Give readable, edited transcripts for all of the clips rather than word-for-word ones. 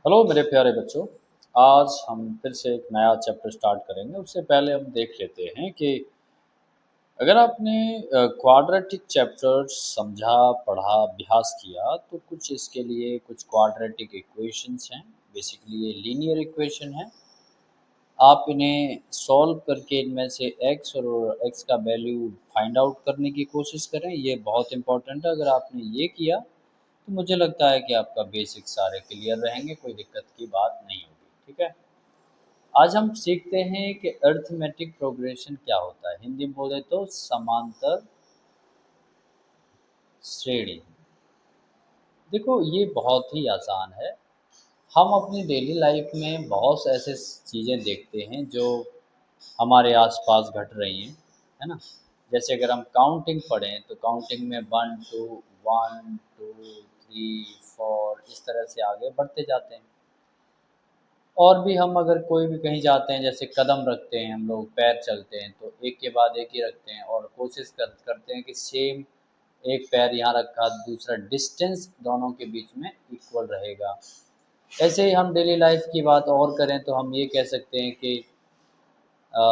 Hello मेरे प्यारे बच्चों। आज हम फिर से एक नया चैप्टर स्टार्ट करेंगे। उससे पहले हम देख लेते हैं कि अगर आपने क्वाड्रेटिक चैप्टर समझा, पढ़ा, अभ्यास किया तो कुछ इसके लिए कुछ क्वाड्रेटिक इक्वेशंस हैं। बेसिकली ये लीनियर इक्वेशन है। आप इन्हें सॉल्व करके इनमें से एक्स और एक्स का वैल्यू फाइंड आउट करने की कोशिश करें। ये बहुत इंपॉर्टेंट है। अगर आपने ये किया तो मुझे लगता है कि आपका बेसिक सारे क्लियर रहेंगे, कोई दिक्कत की बात नहीं होगी। ठीक है। आज हम सीखते हैं कि अरिथमेटिक प्रोग्रेशन क्या होता है। हिंदी में बोले तो समांतर श्रेणी। देखो ये बहुत ही आसान है। हम अपनी डेली लाइफ में बहुत से ऐसे चीज़ें देखते हैं जो हमारे आसपास घट रही हैं, है ना। जैसे अगर हम काउंटिंग पढ़ें तो काउंटिंग में one two, one two, three, four, इस तरह से आगे बढ़ते जाते हैं। और भी हम अगर कोई भी कहीं जाते हैं, जैसे कदम रखते हैं, हम लोग पैर चलते हैं तो एक के बाद एक ही रखते हैं और कोशिश करते हैं कि सेम एक पैर यहाँ रखा, दूसरा डिस्टेंस दोनों के बीच में इक्वल रहेगा। ऐसे ही हम डेली लाइफ की बात और करें तो हम ये कह सकते हैं कि अ,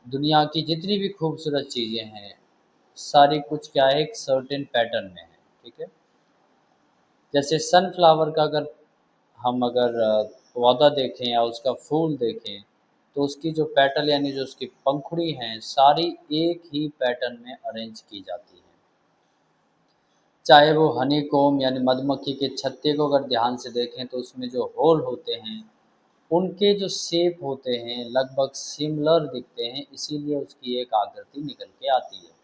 दुनिया की जितनी भी खूबसूरत चीज़ें हैं, सारी कुछ क्या है, एक सर्टेन पैटर्न में है। ठीक है। जैसे सनफ्लावर का अगर हम अगर पौधा देखें या उसका फूल देखें तो उसकी जो पेटल यानी जो उसकी पंखुड़ी हैं सारी एक ही पैटर्न में अरेंज की जाती हैं। चाहे वो हनी कोम यानी मधुमक्खी के छत्ते को अगर ध्यान से देखें तो उसमें जो होल होते हैं उनके जो शेप होते हैं लगभग सिमिलर दिखते हैं, इसीलिए उसकी एक आकृति निकल के आती है।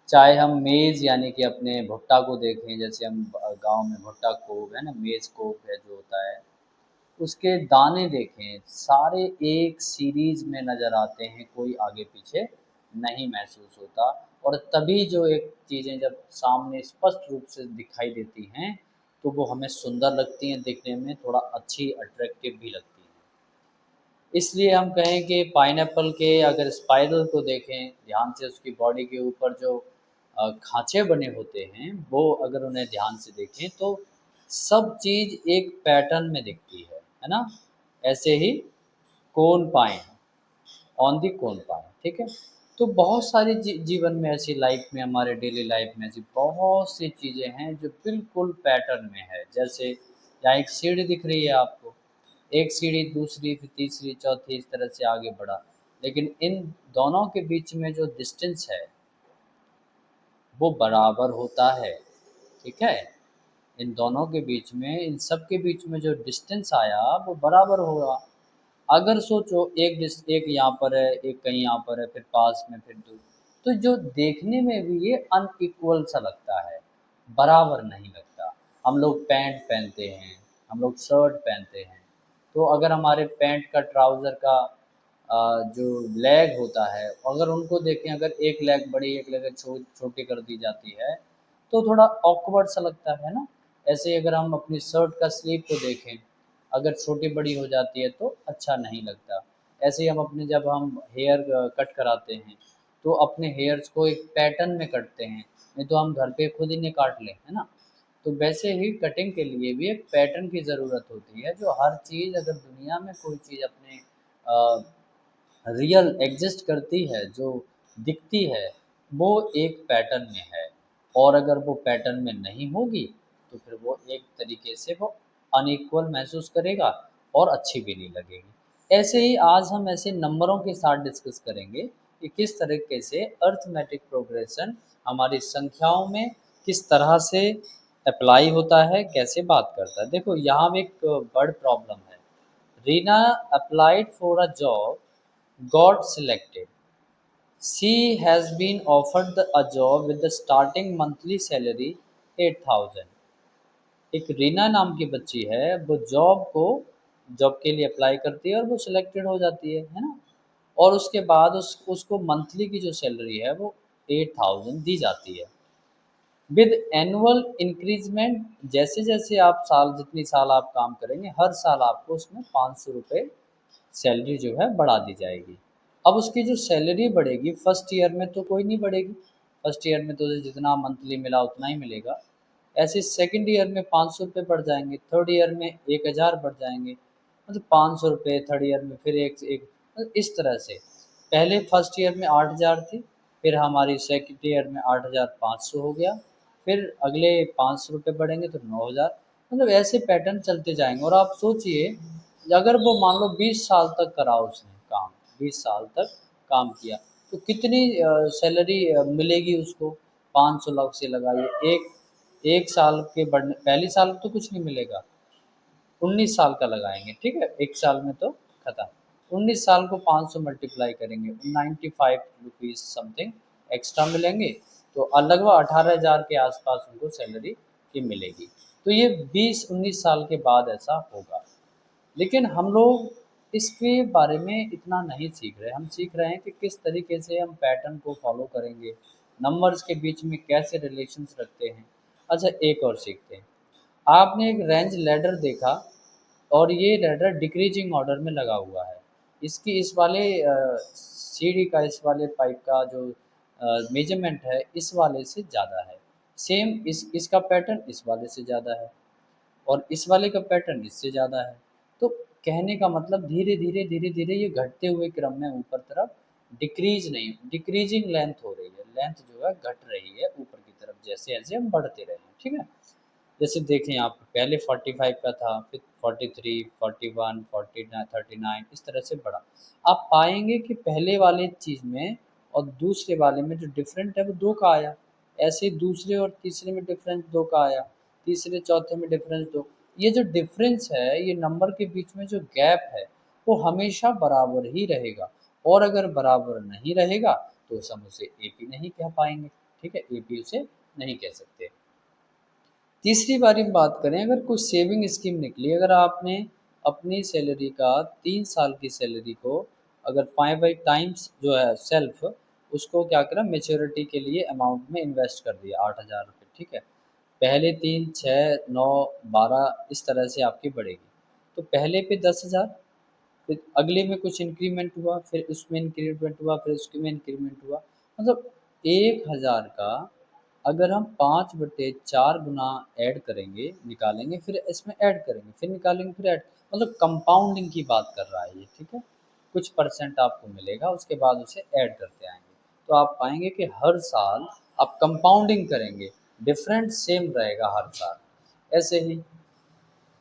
चाहे हम मेज़ यानी कि अपने भुट्टा को देखें, जैसे हम गांव में भुट्टा कोब है ना, मेज़ कोब है जो होता है, उसके दाने देखें, सारे एक सीरीज़ में नज़र आते हैं, कोई आगे-पीछे नहीं महसूस होता। और तभी जो एक चीज़ें जब सामने स्पष्ट रूप से दिखाई देती हैं, तो वो हमें सुंदर लगती हैं देखने में, थोड़ा अच्छी अट्रैक्टिव भी लगती हैं। इसलिए हम कहें कि पाइनएप्पल के अगर स्पाइरल को देखें ध्यान से, उसकी बॉडी के ऊपर जो खाँचे बने होते हैं, वो अगर उन्हें ध्यान से देखें तो सब चीज़ एक पैटर्न में दिखती है ना? ऐसे ही cone pine, on the cone pine, ठीक है? तो बहुत सारी जीवन में ऐसी लाइफ में, हमारे डेली लाइफ में ऐसी बहुत सी चीज़ें हैं जो बिल्कुल पैटर्न में है। जैसे यहाँ एक सीढ़ी दिख रही है आपको, एक सीढ़ी, दूसरी, फिर तीसरी, चौथी, इस तरह से आगे बढ़ा। लेकिन इन दोनों के बीच में जो डिस्टेंस है, वो बराबर होता है, ठीक है? इन दोनों के बीच में, इन सब के बीच में जो डिस्टेंस आया, वो बराबर होगा। अगर सोचो एक यहाँ पर है, एक कहीं यहाँ पर है, फिर पास में, फिर दूर, तो जो देखने में भी ये अनइक्वल सा लगता है, बराबर नहीं लगता। हम लोग पैंट पहनते हैं, हम लोग शर्ट पहनते हैं, तो अगर हमारे पैंट का, ट्राउज़र का जो लेग होता है, अगर उनको देखें, अगर एक लेग बड़ी, एक लेग छोटी कर दी जाती है, तो थोड़ा ऑकवर्ड सा लगता है ना? ऐसे ही अगर हम अपनी शर्ट का स्लीव को देखें, अगर छोटी-बड़ी हो जाती है तो अच्छा नहीं लगता। ऐसे ही हम अपने जब हम हेयर कट कराते हैं, तो अपने हेयर्स को एक पैटर्न में कटते हैं, नहीं तो हम घर पे खुद ही नहीं काट लें, है ना? तो वैसे ही कटिंग के लिए भी एक पैटर्न की ज़रूरत होती है। जो हर चीज़, अगर दुनिया में कोई चीज़ अपने रियल एग्ज़िस्ट करती है, जो दिखती है, वो एक पैटर्न में है। और अगर वो पैटर्न में नहीं होगी, तो फिर वो एक तरीके से वो अनइक्वल महसूस करेगा और अच्छी भी नहीं लगेगी। ऐसे ही आज हम ऐसे नंबरों के साथ डिस्कस करेंगे कि किस तरीके से अरिथमेटिक प्रोग्रेशन हमारी संख्याओं में किस तरह से अप्लाई होता है, कैसे बात करता है। देखो यहाँ एक बड़ प्रॉब्लम है। Reena applied for a job, got selected. She has been offered a job with the starting monthly salary 8,000. एक रीना नाम की बच्ची है, वो जॉब के लिए अप्लाई करती है और वो सिलेक्टेड हो जाती है ना? और उसके बाद उसको मंथली की जो सैलरी है वो 8,000 दी जाती है। विद एनुअल इंक्रीजमेंट, जैसे जैसे आप साल, जितनी साल आप काम करेंगे, हर साल आपको उसमें 500 रुपये सैलरी जो है बढ़ा दी जाएगी। अब उसकी जो सैलरी बढ़ेगी, फर्स्ट ईयर में तो कोई नहीं बढ़ेगी, फर्स्ट ईयर में तो जितना मंथली मिला उतना ही मिलेगा। ऐसे सेकंड ईयर में 500 रुपये बढ़ जाएंगे, थर्ड ईयर में 1000 बढ़ जाएंगे, मतलब 500 रुपये, थर्ड ईयर में फिर एक मतलब इस तरह से। पहले फर्स्ट ईयर में 8000 थी, फिर हमारी सेकंड ईयर में 8500 हो गया, फिर अगले 500 रुपये बढ़ेंगे तो 9000, मतलब ऐसे पैटर्न चलते जाएंगे। और आप सोचिए, अगर वो मान लो 20 साल तक करा उसने काम, 20 साल तक काम किया, तो कितनी सैलरी मिलेगी उसको? 500 लाख से लगाइए, एक एक साल के बढ़ने, पहली साल तो कुछ नहीं मिलेगा, 19 साल का लगाएंगे, ठीक है, एक साल में तो खत्म। 19 साल को 500 मल्टीप्लाई करेंगे, 95 रुपीज़ समथिंग एक्स्ट्रा मिलेंगे, तो लगभग 18,000 के आसपास उनको सैलरी की मिलेगी। तो ये 20-19 साल के बाद ऐसा होगा। लेकिन हम लोग इसके बारे में इतना नहीं सीख रहे, हम सीख रहे हैं कि किस तरीके से हम पैटर्न को फॉलो करेंगे, नंबर्स के बीच में कैसे रिलेशंस रखते हैं। अच्छा, एक और सीखते हैं। आपने एक रेंज लैडर देखा, और ये लैडर डिक्रीजिंग ऑर्डर में लगा हुआ है। इसकी इस वाले सीढ़ी का, इस वाले पाइप का जो मेजरमेंट है इस वाले से ज़्यादा है। सेम इसका पैटर्न इस वाले से ज़्यादा है, और इस वाले का पैटर्न इससे ज़्यादा है। तो कहने का मतलब धीरे धीरे ये घटते हुए क्रम में ऊपर तरफ डिक्रीज नहीं, डिक्रीजिंग लेंथ हो रही है, लेंथ जो है घट रही है ऊपर की तरफ, जैसे जैसे हम बढ़ते रहे हैं, ठीक है। जैसे देखें आप, पहले 45 का था, फिर 43, 41, 49, 39, इस तरह से बढ़ा। आप पाएंगे कि पहले वाले चीज़ में और दूसरे वाले में जो डिफरेंट है वो 2 का आया। ऐसे ही दूसरे और तीसरे में डिफरेंस 2 का आया, तीसरे चौथे में डिफरेंस 2। ये जो डिफरेंस है, ये नंबर के बीच में जो गैप है, वो हमेशा बराबर ही रहेगा। और अगर बराबर नहीं रहेगा तो हम उसे एपी नहीं कह पाएंगे, ठीक है, एपी उसे नहीं कह सकते। तीसरी बारी हम बात करें, अगर कुछ सेविंग स्कीम निकली, अगर आपने अपनी सैलरी का 3 साल की सैलरी को अगर 5/टाइम्स जो है सेल्फ, उसको क्या करा, मेच्योरिटी के लिए अमाउंट में इन्वेस्ट कर दिया 8,000 रुपये, ठीक है। पहले 3, 6, 9, 12 इस तरह से आपकी बढ़ेगी। तो पहले पे 10,000, फिर अगले में कुछ इंक्रीमेंट हुआ, फिर उसमें इंक्रीमेंट हुआ, फिर उसके में इंक्रीमेंट हुआ, मतलब 1,000 का अगर हम 5/4 गुना ऐड करेंगे, निकालेंगे, फिर इसमें ऐड करेंगे, फिर निकालेंगे, फिर ऐड, मतलब कंपाउंडिंग की बात कर रहा है ये, ठीक है। कुछ परसेंट आपको मिलेगा, उसके बाद उसे ऐड करते आएंगे, तो आप पाएंगे कि हर साल आप कंपाउंडिंग करेंगे, डिफरेंट सेम रहेगा हर साल। ऐसे ही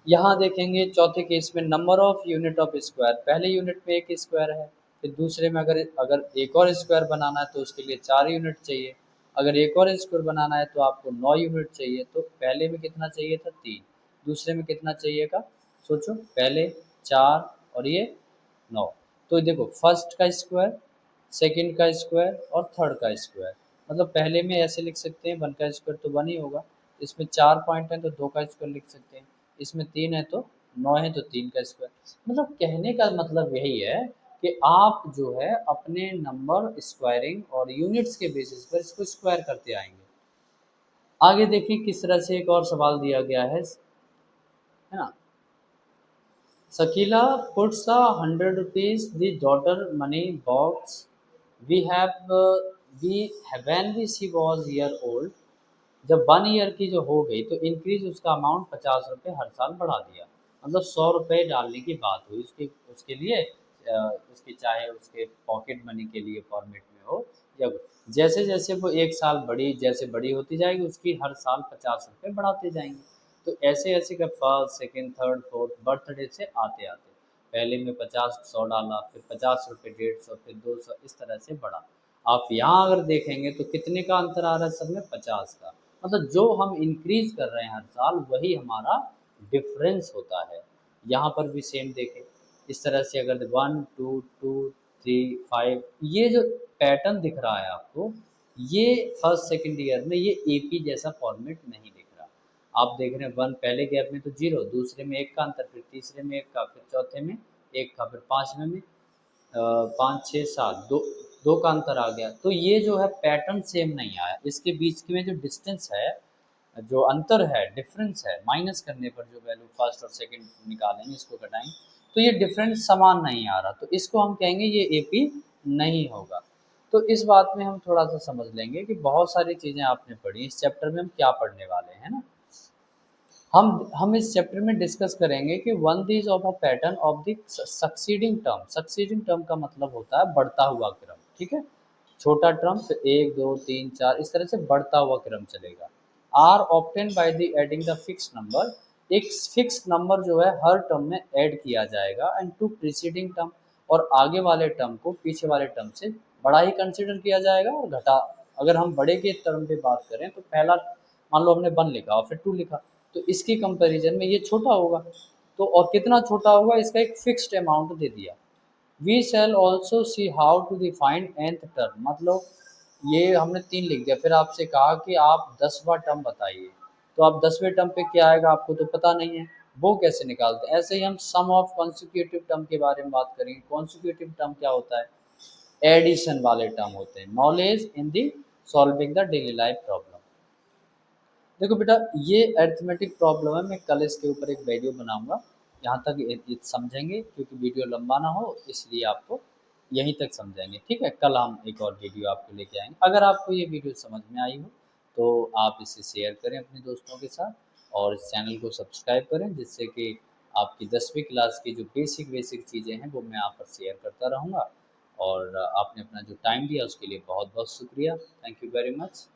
यहाँ देखेंगे चौथे केस में, number of unit of square, पहले यूनिट में एक स्क्वायर है, फिर दूसरे में अगर अगर एक और स्क्वायर बनाना है तो उसके लिए 4 यूनिट चाहिए, अगर एक और स्क्वायर बनाना है तो आपको 9 यूनिट चाहिए। तो पहले में कितना चाहिए था, 3, दूसरे में कितना चाहिए का, सोचो, पहले 4 और ये 9। तो देखो, फर्स्ट का स्क्वायर, सेकंड का स्क्वायर और थर्ड का स्क्वायर, मतलब पहले में ऐसे लिख सकते हैं, 1 का स्क्वायर तो 1 ही होगा, इसमें 4 पॉइंट है तो 2 का स्क्वायर लिख सकते हैं, इसमें 3 है तो 9 है तो 3 का स्क्वायर। मतलब कहने का मतलब यही है कि आप जो है अपने नंबर स्क्वायरिंग और यूनिट्स के बेसिस पर इसको स्क्वायर करते आएंगे। आगे देखिए किस तरह से एक और सवाल दिया गया है ना। Sakila puts a 100 rupees the daughter money box. When she was year old, जब 1 ईयर की जो हो गई तो इंक्रीज उसका अमाउंट 50 रुपये हर साल बढ़ा दिया, मतलब 100 रुपये डालने की बात हुई उसके उसके लिए, उसके चाहे उसके पॉकेट मनी के लिए फॉर्मेट में हो, या जैसे जैसे वो एक साल बड़ी, जैसे बड़ी होती जाएगी उसकी हर साल 50 रुपये बढ़ाते जाएंगे। तो ऐसे ऐसे का first, second, third, fourth birthday से आते आते पहले में 50, 100 डाला, फिर 50 रुपये, 150, फिर 200, इस तरह से बढ़ा। आप यहाँ अगर देखेंगे तो कितने का अंतर आ रहा है सब में, 50 का। मतलब जो हम इंक्रीज कर रहे हैं हर साल वही हमारा डिफरेंस होता है। यहाँ पर भी सेम देखें, इस तरह से अगर 1, 2, 2, 3, 5, ये जो पैटर्न दिख रहा है आपको, ये फर्स्ट सेकंड ईयर में ये एपी जैसा फॉर्मेट नहीं दिख रहा। आप देख रहे हैं 1 पहले गैप में तो 0, दूसरे में 1 का अंतर, फिर तीसरे में 1 का, फिर चौथे में 1 का, फिर पाँचवें में 5, 6, 7, दो दो का अंतर आ गया। तो ये जो है पैटर्न सेम नहीं आया, इसके बीच में जो डिस्टेंस है, जो अंतर है, डिफरेंस है, माइनस करने पर जो वैल्यू फर्स्ट और सेकंड निकालेंगे, इसको घटाएंगे, तो ये डिफरेंस समान नहीं आ रहा, तो इसको हम कहेंगे ये एपी नहीं होगा। तो इस बात में हम थोड़ा सा समझ लेंगे कि बहुत सारी चीज़ें आपने पढ़ी, इस चैप्टर में हम क्या पढ़ने वाले हैं ना। हम इस चैप्टर में डिस्कस करेंगे कि one these of a pattern of the succeeding term. Succeeding term का मतलब होता है बढ़ता हुआ क्रम, ठीक है। छोटा टर्म फिर 1 2 3 4 इस तरह से बढ़ता हुआ क्रम चलेगा। Are obtained by the adding the fix number. एक फिक्स नंबर जो है हर टर्म में ऐड किया जाएगा एंड टू प्रीसीडिंग टर्म, और आगे वाले टर्म को पीछे वाले टर्म से बड़ा ही कंसीडर किया जाएगा और घटा। अगर हम बड़े के टर्म पे बात करें तो पहला मान लो हमने 1 लिखा और फिर 2 लिखा, तो इसकी कंपैरिजन में ये छोटा होगा। तो और कितना छोटा होगा इसका एक फिक्स्ड अमाउंट दे दिया। We shall also see how to define nth term, मतलब ये हमने 3 लिख दिया, फिर आपसे कहा कि आप 10वां टर्म बताइए, तो आप 10वें टर्म पे क्या आएगा आपको तो पता नहीं है, वो कैसे निकालते हैं। ऐसे ही हम सम ऑफ कॉन्सिक्यूटिव टर्म के बारे में बात करेंगे। कॉन्सिक्यूटिव टर्म क्या होता है, एडिशन वाले टर्म होते हैं। Knowledge in the solving the daily life problem. देखो बेटा, ये अरिथमेटिक प्रॉब्लम है, मैं कल इसके ऊपर एक वीडियो बनाऊंगा। यहाँ तक ये समझेंगे, क्योंकि वीडियो लंबा ना हो इसलिए आपको यहीं तक समझेंगे, ठीक है। कल हम एक और वीडियो आपको लेके आएंगे। अगर आपको ये वीडियो समझ में आई हो तो आप इसे शेयर करें अपने दोस्तों के साथ, और इस चैनल को सब्सक्राइब करें, जिससे कि आपकी 10वीं क्लास की जो बेसिक बेसिक चीज़ें हैं वो मैं आप पर शेयर करता रहूँगा। और आपने अपना जो टाइम दिया उसके लिए बहुत बहुत शुक्रिया। Thank you very much.